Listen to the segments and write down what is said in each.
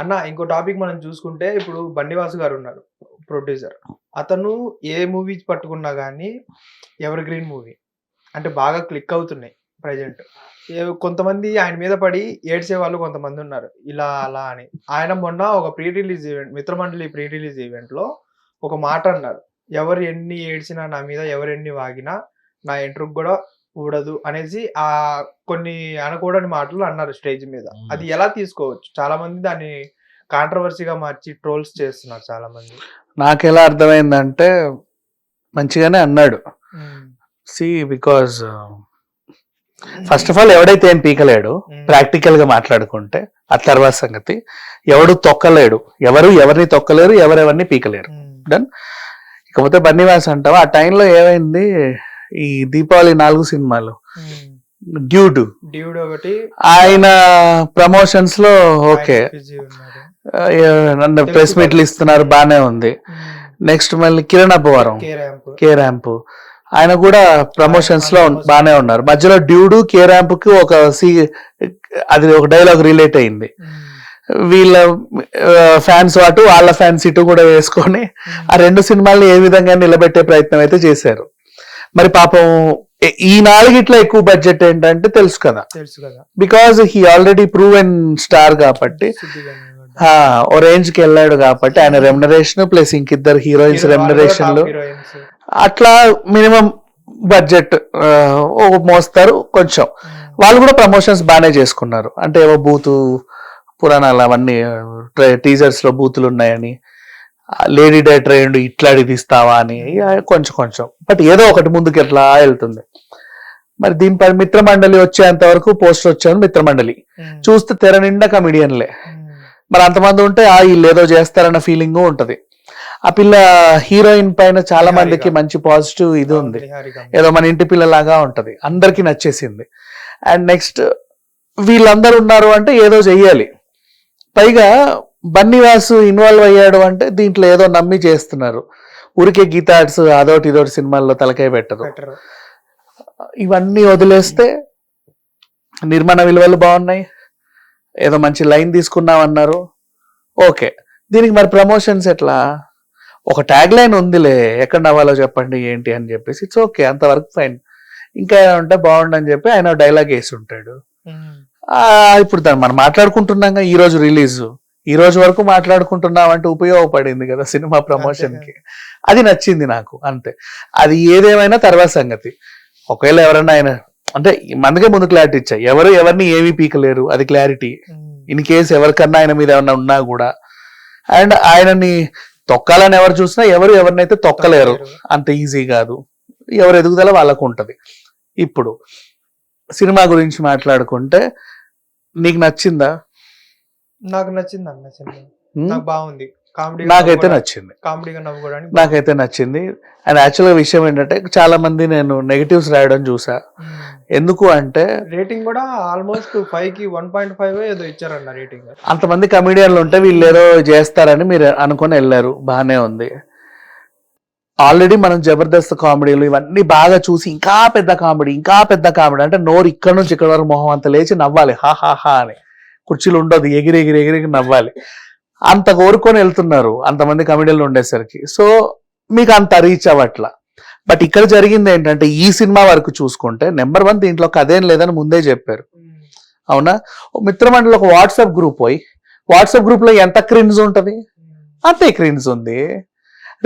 అన్న ఇంకో టాపిక్ మనం చూసుకుంటే ఇప్పుడు బండివాసు గారు ఉన్నారు ప్రొడ్యూసర్. అతను ఏ మూవీ పట్టుకున్నా గానీ ఎవర్ గ్రీన్ మూవీ. అంటే బాగా క్లిక్ అవుతున్నాయి ప్రెజెంట్. కొంతమంది ఆయన మీద పడి ఏడ్చేవాళ్ళు కొంతమందున్నారు. ఇలా అలా అని. ఆయన మొన్న ఒక pre release event 'Mitramandali' pre release ఈవెంట్‌లో ఒక మాట అన్నారు. ఎవరు ఎన్ని ఏడ్చినా నా మీద ఎవరెన్ని వాగినా నా ఎంట్రుకు గూడా ఊడదు అనేసి కొన్ని అనకూడని మాటలు అన్నారు స్టేజ్ మీద. అది ఎలా తీసుకోవచ్చు? చాలా మంది దాన్ని కాంట్రోవర్సీగా మార్చి ట్రోల్స్ చేస్తున్నారు చాలా మంది. నాకెలా అర్థమైందంటే మంచిగానే అన్నాడు. బికాజ్ ఫస్ట్ ఆఫ్ ఆల్ ఎవడైతే ఏం పీకలేడు, ప్రాక్టికల్ గా మాట్లాడుకుంటే ఆ తర్వాత సంగతి ఎవడు తొక్కలేడు, ఎవరిని తొక్కలేరు, ఎవరెవరిని పీకలేరు. డన్. ఇకపోతే బన్నీవాస్ అంటావా, ఆ టైంలో ఏమైంది, ఈ దీపావళి 4 సినిమాలు డ్యూడ్ ఒకటి ఆయన ప్రమోషన్స్ లో ఓకే నన్ను ప్రెస్ మీట్లు ఇస్తున్నారు, బానే ఉంది. నెక్స్ట్ మళ్ళీ కిరణ్ అబ్బవరం కే ర్యాంప్ ఆయన కూడా ప్రమోషన్స్ లో బానే ఉన్నారు. మధ్యలో డ్యూడు కే ర్యాంప్ కి అది ఒక డైలాగ్ రిలేట్ అయింది. వీళ్ళ ఫ్యాన్స్ అటు వాళ్ళ ఫ్యాన్స్ ఇటు కూడా వేసుకొని ఆ 2 సినిమాల్ని ఏ విధంగా నిలబెట్టే ప్రయత్నం అయితే చేశారు. మరి పాపం ఈ 4 ఎక్కువ బడ్జెట్ ఏంటంటే తెలుసు కదా, because he already proven star కాబట్టి, ఓ రేంజ్ కి వెళ్ళాడు కాబట్టి ఆయన రెమ్యునరేషన్ ప్లస్ ఇంకిద్దరు హీరోయిన్స్ రెమ్యునరేషన్లు అట్లా మినిమం బడ్జెట్ మోస్తారు కొంచెం. వాళ్ళు కూడా ప్రమోషన్స్ బాగానే చేసుకున్నారు. అంటే ఏవో బూతు పురాణాలు అవన్నీ టీజర్స్ లో బూతులు ఉన్నాయని, లేడీ డైరెక్టర్ అయ్యండు ఇట్లాడి తీస్తావా అని కొంచెం బట్ ఏదో ఒకటి ముందుకు ఎట్లా వెళ్తుంది. మరి దీనిపై మిత్రమండలి వచ్చేంత వరకు పోస్టర్ వచ్చాను. మిత్రమండలి చూస్తే తెర నిండా కమిడియన్లే. మరి అంతమంది ఉంటే వీళ్ళు ఏదో చేస్తారన్న ఫీలింగ్ ఉంటది. ఆ పిల్ల హీరోయిన్ పైన చాలా మందికి మంచి పాజిటివ్ ఇది ఉంది, ఏదో మన ఇంటి పిల్లలాగా ఉంటది, అందరికి నచ్చేసింది. అండ్ నెక్స్ట్ వీళ్ళందరూ ఉన్నారు అంటే ఏదో చెయ్యాలి. పైగా బన్నీవాసు ఇన్వాల్వ్ అయ్యాడు అంటే దీంట్లో ఏదో నమ్మి చేస్తున్నారు. ఊరికే గీతాడ్స్ అదోటి ఇదోటి సినిమాల్లో తలకాయ పెట్టరు. ఇవన్నీ వదిలేస్తే నిర్మాణ విలువలు బాగున్నాయి, ఏదో మంచి లైన్ తీసుకున్నామన్నారు, ఓకే. దీనికి మరి ప్రమోషన్స్ ఎట్లా? ఒక ట్యాగ్ లైన్ ఉందిలే, ఎక్కడ నవ్వాలో చెప్పండి ఏంటి అని చెప్పేసి ఇట్స్ ఓకే, అంతవరకు ఫైన్. ఇంకా ఉంటే బాగుండని చెప్పి ఆయన డైలాగ్ వేసి ఉంటాడు. ఇప్పుడు దాన్ని మనం మాట్లాడుకుంటున్నాం, ఈ రోజు రిలీజ్, ఈ రోజు వరకు మాట్లాడుకుంటున్నాం అంటే ఉపయోగపడింది కదా సినిమా ప్రమోషన్ కి. అది నచ్చింది నాకు, అంతే. అది ఏదేమైనా తర్వాత సంగతి. ఒకవేళ ఎవరన్నా ఆయన అంటే మనకే ముందు క్లారిటీ ఇచ్చాయి, ఎవరిని ఏమీ పీకలేరు, అది క్లారిటీ. ఇన్ కేసు ఎవరికన్నా ఆయన మీద ఏమన్నా ఉన్నా కూడా, అండ్ ఆయనని తొక్కాలని ఎవరు చూసినా ఎవరినైతే తొక్కలేరు, అంత ఈజీ కాదు. ఎవరు ఎదుగుదల వాళ్ళకు ఉంటది. ఇప్పుడు సినిమా గురించి మాట్లాడుకుంటే నీకు నచ్చిందా? నాకు నచ్చింది అన్న సినిమా, నాకు బాగుంది. నాకైతే నచ్చింది, నాకైతే నచ్చింది. అండ్ యాక్చువల్గా విషయం ఏంటంటే చాలా మంది నేను నెగటివ్స్ రాయడం చూసా. ఎందుకు అంటే రేటింగ్ కూడా ఆల్మోస్ట్ 5కి 1.5 ఏదో ఇచ్చారన్న రేటింగ్. అంతమంది కమెడియన్లు ఉంటే వీళ్ళు ఏదో చేస్తారని మీరు అనుకుని వెళ్ళారు, బానే ఉంది. ఆల్రెడీ మనం జబర్దస్త్ కామెడీలు ఇవన్నీ బాగా చూసి ఇంకా పెద్ద కామెడీ అంటే నోరు ఇక్కడ నుంచి ఇక్కడ వరకు మొహం అంత లేచి నవ్వాలి, హా అని. కుర్చీలు ఉండదు, ఎగిరి నవ్వాలి. అంత కోరుకొని వెళ్తున్నారు అంతమంది కమెడీలు ఉండేసరికి. సో మీకు అంత రీచ్ అవ్వట్లా. బట్ ఇక్కడ జరిగింది ఏంటంటే ఈ సినిమా వరకు చూసుకుంటే నెంబర్ 1 దీంట్లో కథేం లేదని ముందే చెప్పారు, అవునా? మిత్రమండలి ఒక వాట్సాప్ గ్రూప్ పోయి వాట్సాప్ గ్రూప్ లో ఎంత క్రిన్స్ ఉంటది, అంతే క్రిన్స్ ఉంది.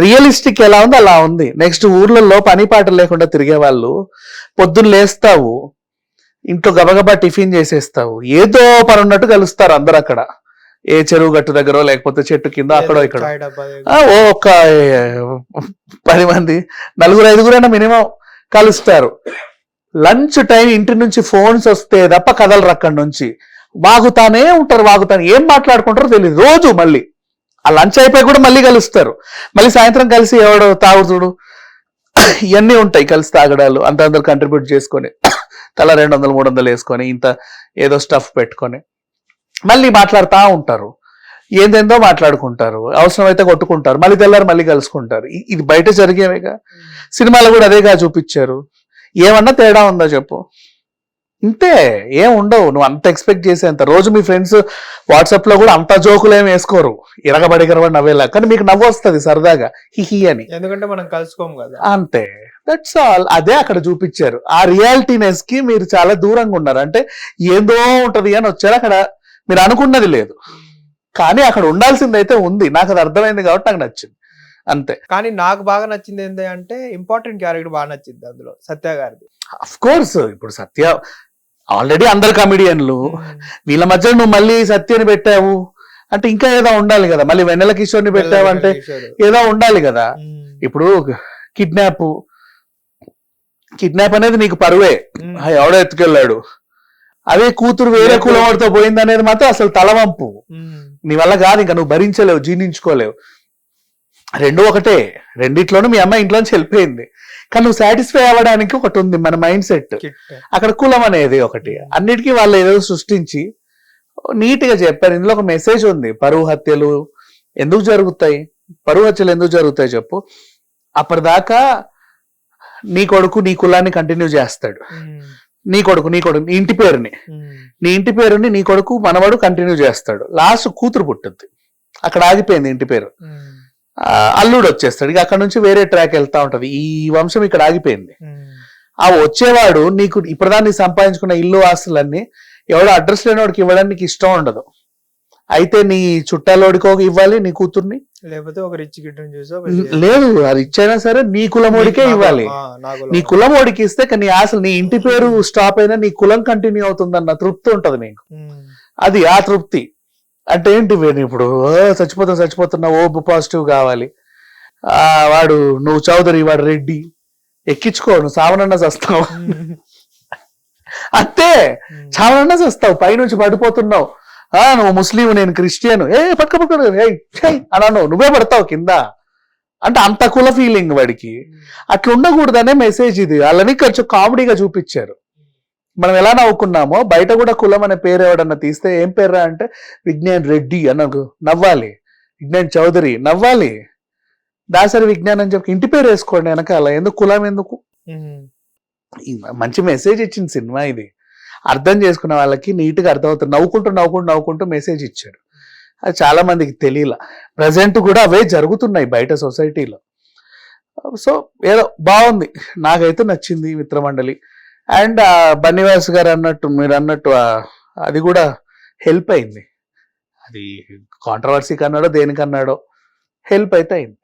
రియలిస్టిక్ ఎలా ఉంది అలా ఉంది. నెక్స్ట్ ఊర్లలో పని పాటలు లేకుండా తిరిగే వాళ్ళు, పొద్దున్న లేస్తావు, ఇంట్లో గబగబా టిఫిన్ చేసేస్తావు, ఏదో పని ఉన్నట్టు కలుస్తారు అందరు అక్కడ, ఏ చెరువు గట్టు దగ్గర లేకపోతే చెట్టు కింద అక్కడో ఇక్కడ ఒక 10 మంది 4-5 మినిమం కలుస్తారు. లంచ్ టైం ఇంటి నుంచి ఫోన్స్ వస్తే తప్ప కదలరు అక్కడి నుంచి. వాగుతానే ఉంటారు, ఏం మాట్లాడుకుంటారో తెలియదు రోజు. మళ్ళీ ఆ లంచ్ అయిపోయి కూడా మళ్ళీ కలుస్తారు. మళ్ళీ సాయంత్రం కలిసి ఎవడో తాగుతుడు ఇవన్నీ ఉంటాయి, కలిసి తాగడాలు. అందరు కంట్రిబ్యూట్ చేసుకొని తల 200-300 వేసుకొని ఇంత ఏదో స్టఫ్ పెట్టుకొని మళ్ళీ మాట్లాడుతూ ఉంటారు, ఏందేందో మాట్లాడుకుంటారు, అవసరమైతే కొట్టుకుంటారు, మళ్ళీ తెల్లారు మళ్ళీ కలుసుకుంటారు. ఇది బయట జరిగేవేగా, సినిమాలో కూడా అదేగా చూపించారు. ఏమన్నా తేడా ఉందా చెప్పు? ఇంతే, ఏం ఉండవు. నువ్వు అంత ఎక్స్పెక్ట్ చేసేంత. రోజు మీ ఫ్రెండ్స్ వాట్సాప్ లో కూడా అంత జోకులు ఏమి వేసుకోరు, ఇరగబడి నవ్వేలా, కానీ మీకు నవ్వు వస్తుంది సరదాగా హిహి అని, ఎందుకంటే మనం కలుసుకోము కదా. అంతే, దట్స్ ఆల్. అదే అక్కడ చూపించారు. ఆ రియాలిటీనెస్ కి మీరు చాలా దూరంగా ఉన్నారు. అంటే ఏందో ఉంటది అని వచ్చారు, అక్కడ మీరు అనుకున్నది లేదు, కానీ అక్కడ ఉండాల్సింది అయితే ఉంది. నాకు అది అర్థమైంది కాబట్టి నాకు నచ్చింది, అంతే. కానీ నాకు బాగా నచ్చింది ఏంటి అంటే ఇంపార్టెంట్ క్యారెక్టర్ బాగా నచ్చింది అందులో, సత్య గారిది. అఫ్ కోర్స్, ఇప్పుడు సత్య ఆల్రెడీ అందరు కమిడియన్లు, వీళ్ళ మధ్య నువ్వు మళ్ళీ సత్యని పెట్టావు అంటే ఇంకా ఏదో ఉండాలి కదా. మళ్ళీ వెన్నెల కిషోర్ని పెట్టావు అంటే ఏదో ఉండాలి కదా. ఇప్పుడు కిడ్నాప్ అనేది నీకు పరువే, ఎవడో ఎత్తుకెళ్ళాడు. అదే కూతురు వేరే కులవాడితో పోయింది అనేది మాత్రం అసలు తలవంపు, నీ వల్ల కాదు, ఇంకా నువ్వు భరించలేవు, జీర్ణించుకోలేవు. రెండు ఒకటే, రెండిట్లోనూ మీ అమ్మాయి ఇంట్లోంచి వెళ్ళిపోయింది, కానీ నువ్వు సాటిస్ఫై అవ్వడానికి ఒకటి ఉంది మన మైండ్ సెట్. అక్కడ కులం అనేది ఒకటి, అన్నిటికీ వాళ్ళు ఏదో సృష్టించి నీట్ గా చెప్పారు. ఇందులో ఒక మెసేజ్ ఉంది. పరువు హత్యలు ఎందుకు జరుగుతాయి, పరువు హత్యలు ఎందుకు జరుగుతాయి చెప్పు. అప్పటిదాకా నీ కొడుకు నీ కులాన్ని కంటిన్యూ చేస్తాడు, నీ కొడుకు నీ ఇంటి పేరుని నీ కొడుకు మనవడు కంటిన్యూ చేస్తాడు. లాస్ట్ కూతురు పుట్టుద్ది, అక్కడ ఆగిపోయింది ఇంటి పేరు. అల్లుడు వచ్చేస్తాడు, ఇక అక్కడ నుంచి వేరే ట్రాక్ వెళ్తా ఉంటది. ఈ వంశం ఇక్కడ ఆగిపోయింది. ఆ వచ్చేవాడు నీకు ఇప్పటిదాన్ని సంపాదించుకున్న ఇల్లు ఆస్తులన్నీ ఎవడో అడ్రస్ లేనివాడికి ఇవ్వడానికి నీకు ఇష్టం ఉండదు. అయితే నీ చుట్టాలోడికో ఇవ్వాలి నీ కూతుర్ని, లేకపోతే ఒక రిచ్ కిడ్ని లేదు అది ఇచ్చైనా సరే నీ కులమోడికే ఇవ్వాలి. నీ కులమోడికి ఇస్తే నీ ఆశలు, నీ ఇంటి పేరు స్టాప్ అయినా నీ కులం కంటిన్యూ అవుతుందన్న తృప్తి ఉంటది నీకు. అది ఆ తృప్తి. అంటే ఏంటి, ఇప్పుడు చచ్చిపోతున్నా ఓ పాజిటివ్ కావాలి. వాడు నువ్వు చౌదరి, వాడు రెడ్డి, ఎక్కించుకో, నువ్వు సావనన్నా చస్తావు అంతే, చావనన్నా చస్తావు. పైనుంచి పడిపోతున్నావు, నువ్వు ముస్లిం నేను క్రిస్టియన్, పక్క అన్నాను, నువ్వే పడతావు కింద అంటే అంత కుల ఫీలింగ్ వాడికి. అట్లా ఉండకూడదనే మెసేజ్ ఇది. వాళ్ళని కొంచెం కామెడీగా చూపించారు. మనం ఎలా నవ్వుకున్నామో బయట కూడా కులం అనే పేరు ఎవడన్నా తీస్తే ఏం పేర్రా అంటే విజ్ఞాన్ రెడ్డి అన్నకు నవ్వాలి, విజ్ఞాన్ చౌదరి నవ్వాలి, దాసరి విజ్ఞాన్ అని చెప్పి ఇంటి పేరు వేసుకోండి వెనకాల, ఎందుకు కులం ఎందుకు. మంచి మెసేజ్ ఇచ్చింది సినిమా ఇది. అర్థం చేసుకున్న వాళ్ళకి నీట్ గా అర్థమవుతుంది. నవ్వుకుంటూ మెసేజ్ ఇచ్చారు. అది చాలా మందికి తెలియలా. ప్రజెంట్ కూడా అవే జరుగుతున్నాయి బయట సొసైటీలో. సో ఏదో బాగుంది, నాకైతే నచ్చింది మిత్రమండలి. అండ్ బన్నీవాస్ గారు అన్నట్టు, మీరు అన్నట్టు అది కూడా హెల్ప్ అయింది. అది కాంట్రవర్సీకి అన్నాడో దేనికన్నాడో హెల్ప్ అయితే అయింది.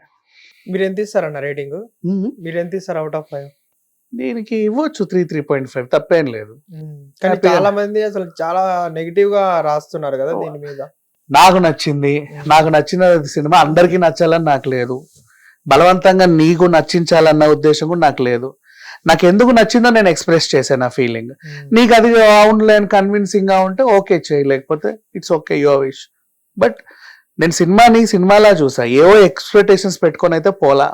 మీరు ఎంత ఇస్తారన్న రేటింగ్? మీరు ఎంత ఇస్తారు అవుట్ ఆఫ్ 5? దీనికి ఇవ్వచ్చు 3.5, తప్పేం లేదు. కానీ చాలా మంది అసలు చాలా నెగిటివ్ గా రాస్తున్నారు కదా దీని మీద. నాకు నచ్చింది, నాకు నచ్చిన సినిమా అందరికీ నచ్చాలని నాకు లేదు, బలవంతంగా నీకు నచ్చించాలన్న ఉద్దేశం కూడా నాకు లేదు. నాకు ఎందుకు నచ్చిందో నేను ఎక్స్ప్రెస్ చేశాను ఆ ఫీలింగ్. నీకు అది అవునులేని కన్విన్సింగ్ గా ఉంటే ఓకే చేయి, లేకపోతే it's okay, your wish. But నేను సినిమాలా చూసా, ఏవో ఎక్స్పెక్టేషన్స్ పెట్టుకొని అయితే పోలా,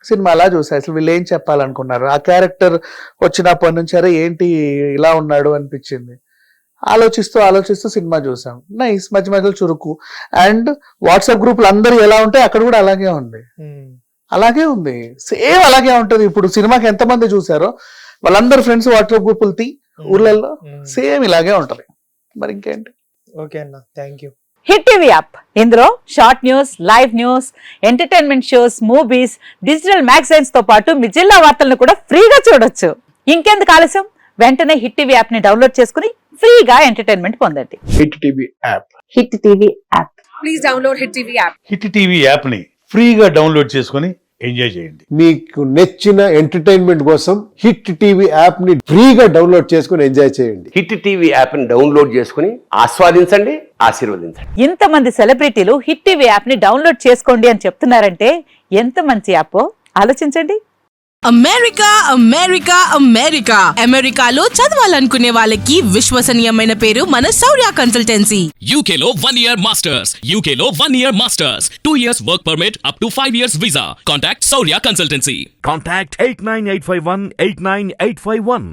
సినిమాలా చూసా. అసలు వీళ్ళు ఏం చెప్పాలనుకున్నారు, ఆ క్యారెక్టర్ వచ్చినప్పటి నుంచి అరే ఏంటి ఇలా ఉన్నాడు అనిపించింది. ఆలోచిస్తూ సినిమా చూసాం. నైస్, మధ్య మధ్యలో చురుకు. అండ్ వాట్సాప్ గ్రూపులు అందరూ ఎలా ఉంటే అక్కడ కూడా అలాగే ఉంది, సేమ్ అలాగే ఉంటది. ఇప్పుడు సినిమాకి ఎంతమంది చూసారో వాళ్ళందరూ ఫ్రెండ్స్ వాట్సాప్ గ్రూపులు ఊర్లలో సేమ్ ఇలాగే ఉంటది. మరి ఇంకేంటి. ఓకే అన్న, thank you. Hit TV app, ఇందులో short news, live news, entertainment shows, movies, digital magazines తో పాటు మీ జిల్లా వార్తలను కూడా ఫ్రీగా చూడొచ్చు. ఇంకెందుకు ఆలస్యం, వెంటనే హిట్ టీవీ యాప్ ని డౌన్లోడ్ చేసుకుని ఫ్రీగా ఎంటర్టైన్మెంట్ పొందండి. Hit TV app, hit TV app, please download hit TV app. Hit TV app ని ఫ్రీగా డౌన్లోడ్ చేసుకుని ఎంజాయ్ చేయండి. మీకు నచ్చిన ఎంటర్టైన్మెంట్ కోసం హిట్ టీవీ యాప్ ని ఫ్రీగా డౌన్లోడ్ చేసుకుని ఎంజాయ్ చేయండి. హిట్ టీవీ యాప్ ని డౌన్లోడ్ చేసుకుని ఆస్వాదించండి, ఆశీర్వదించండి. ఇంతమంది సెలబ్రిటీలు హిట్ టీవీ యాప్ ని డౌన్లోడ్ చేసుకోండి అని చెప్తున్నారంటే ఎంత మంచి యాప్ ఆలోచించండి. అమెరికాలో చదవాలనుకునే వాళ్ళకి విశ్వసనీయమైన పేరు మన శౌర్య కన్సల్టెన్సీ. UK లో 1 year masters, UK లో 1 year masters, 2 years work permit up to 5 years visa. Contact Saurya Consultancy. Contact 89851 89851.